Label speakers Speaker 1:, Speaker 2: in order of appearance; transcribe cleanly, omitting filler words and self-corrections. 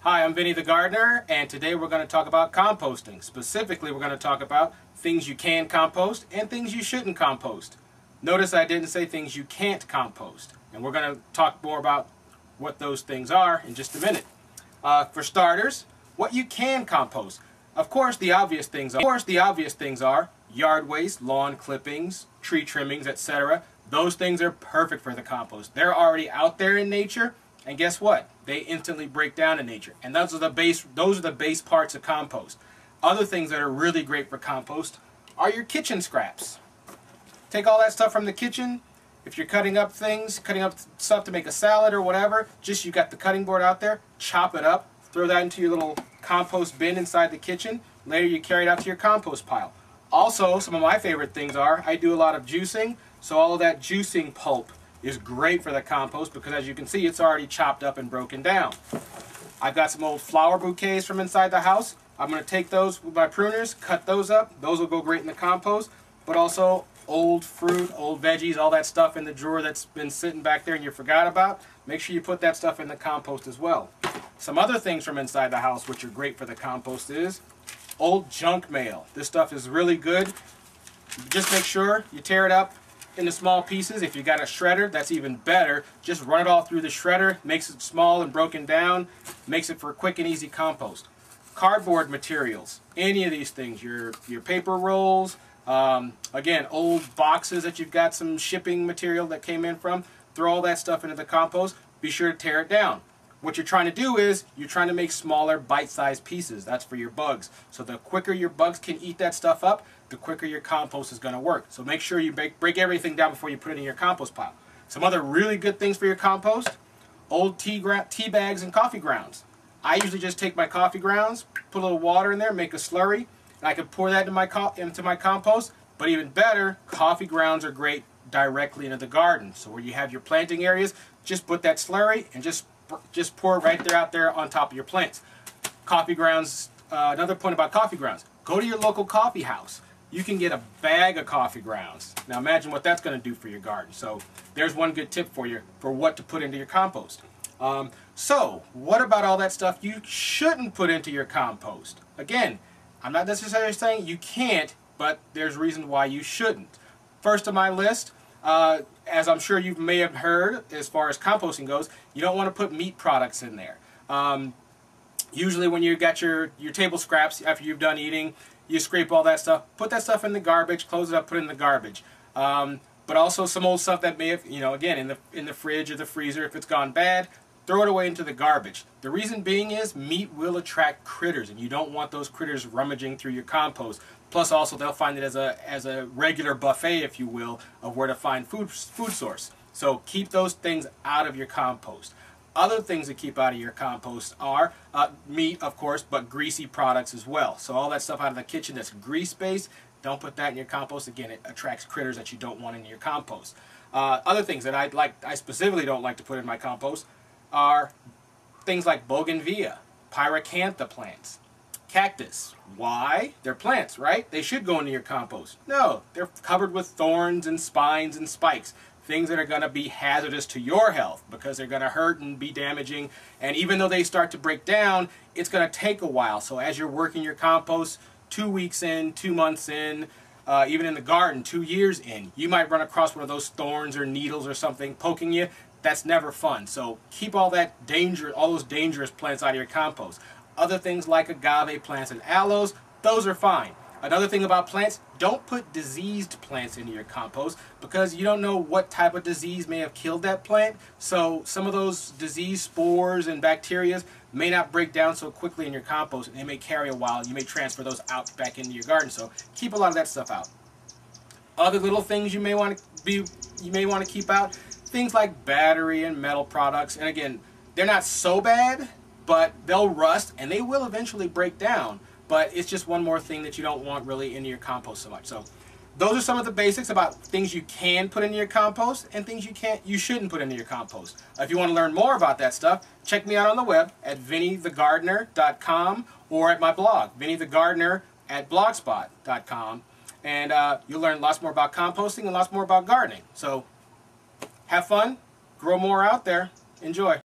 Speaker 1: Hi, I'm Vinny the Gardener, and today we're going to talk about composting. Specifically, we're going to talk about things you can compost and things you shouldn't compost. Notice I didn't say things you can't compost, and we're going to talk more about what those things are in just a minute. For starters, what you can compost. Of course, the obvious things are yard waste, lawn clippings, tree trimmings, etc. Those things are perfect for the compost. They're already out there in nature. And guess what? They instantly break down in nature. And those are the base parts of compost. Other things that are really great for compost are your kitchen scraps. Take all that stuff from the kitchen. If you're cutting up stuff to make a salad or whatever, you got the cutting board out there, chop it up, throw that into your little compost bin inside the kitchen. Later you carry it out to your compost pile. Also, some of my favorite things are, I do a lot of juicing, so all of that juicing pulp is great for the compost because, as you can see, it's already chopped up and broken down. I've got some old flower bouquets from inside the house. I'm going to take those with my pruners, cut those up. Those will go great in the compost, but also old fruit, old veggies, all that stuff in the drawer that's been sitting back there and you forgot about. Make sure you put that stuff in the compost as well. Some other things from inside the house which are great for the compost is old junk mail. This stuff is really good. Just make sure you tear it up into small pieces. If you got a shredder, that's even better. Just run it all through the shredder, makes it small and broken down, makes it for quick and easy compost. Cardboard materials, any of these things, your paper rolls, again, old boxes that you've got some shipping material that came in from, throw all that stuff into the compost. Be sure to tear it down. What you're trying to do is, you're trying to make smaller bite-sized pieces. That's for your bugs. So the quicker your bugs can eat that stuff up, the quicker your compost is going to work. So make sure you break everything down before you put it in your compost pile. Some other really good things for your compost, old tea bags and coffee grounds. I usually just take my coffee grounds, put a little water in there, make a slurry, and I can pour that into my compost. But even better, coffee grounds are great directly into the garden. So where you have your planting areas, just put that slurry and just pour it right there out there on top of your plants. Coffee grounds, another point about coffee grounds, go to your local coffee house. You can get a bag of coffee grounds. Now imagine what that's going to do for your garden. So there's one good tip for you for what to put into your compost. So what about all that stuff you shouldn't put into your compost? Again, I'm not necessarily saying you can't, but there's reasons why you shouldn't. First on my list, as I'm sure you may have heard, as far as composting goes, you don't want to put meat products in there. Usually when you've got your table scraps after you've done eating, you scrape all that stuff, put that stuff in the garbage, close it up, put it in the garbage. But also some old stuff that may have, again, in the fridge or the freezer, if it's gone bad, throw it away into the garbage. The reason being is meat will attract critters, and you don't want those critters rummaging through your compost. Plus also they'll find it as a regular buffet, if you will, of where to find food source. So keep those things out of your compost. Other things to keep out of your compost are meat, of course, but greasy products as well. So all that stuff out of the kitchen that's grease-based, don't put that in your compost. Again, it attracts critters that you don't want in your compost. Other things that I specifically don't like to put in my compost are things like bougainvillea, pyracantha plants, cactus. Why? They're plants, right? They should go into your compost. No, they're covered with thorns and spines and spikes. Things that are going to be hazardous to your health because they're going to hurt and be damaging. And even though they start to break down, it's going to take a while. So as you're working your compost, 2 weeks in, 2 months in, even in the garden, 2 years in, you might run across one of those thorns or needles or something poking you. That's never fun. So keep all those dangerous plants out of your compost. Other things like agave plants and aloes, those are fine. Another thing about plants, don't put diseased plants into your compost because you don't know what type of disease may have killed that plant. So some of those disease spores and bacteria may not break down so quickly in your compost, and they may carry a while. You may transfer those out back into your garden. So keep a lot of that stuff out. Other little things you may want to keep out, things like battery and metal products. And again, they're not so bad, but they'll rust and they will eventually break down. But it's just one more thing that you don't want really into your compost so much. So those are some of the basics about things you can put into your compost and things you shouldn't put into your compost. If you want to learn more about that stuff, check me out on the web at VynnieTheGardener.com or at my blog, VynnieTheGardener@blogspot.com. And you'll learn lots more about composting and lots more about gardening. So have fun, grow more out there, enjoy.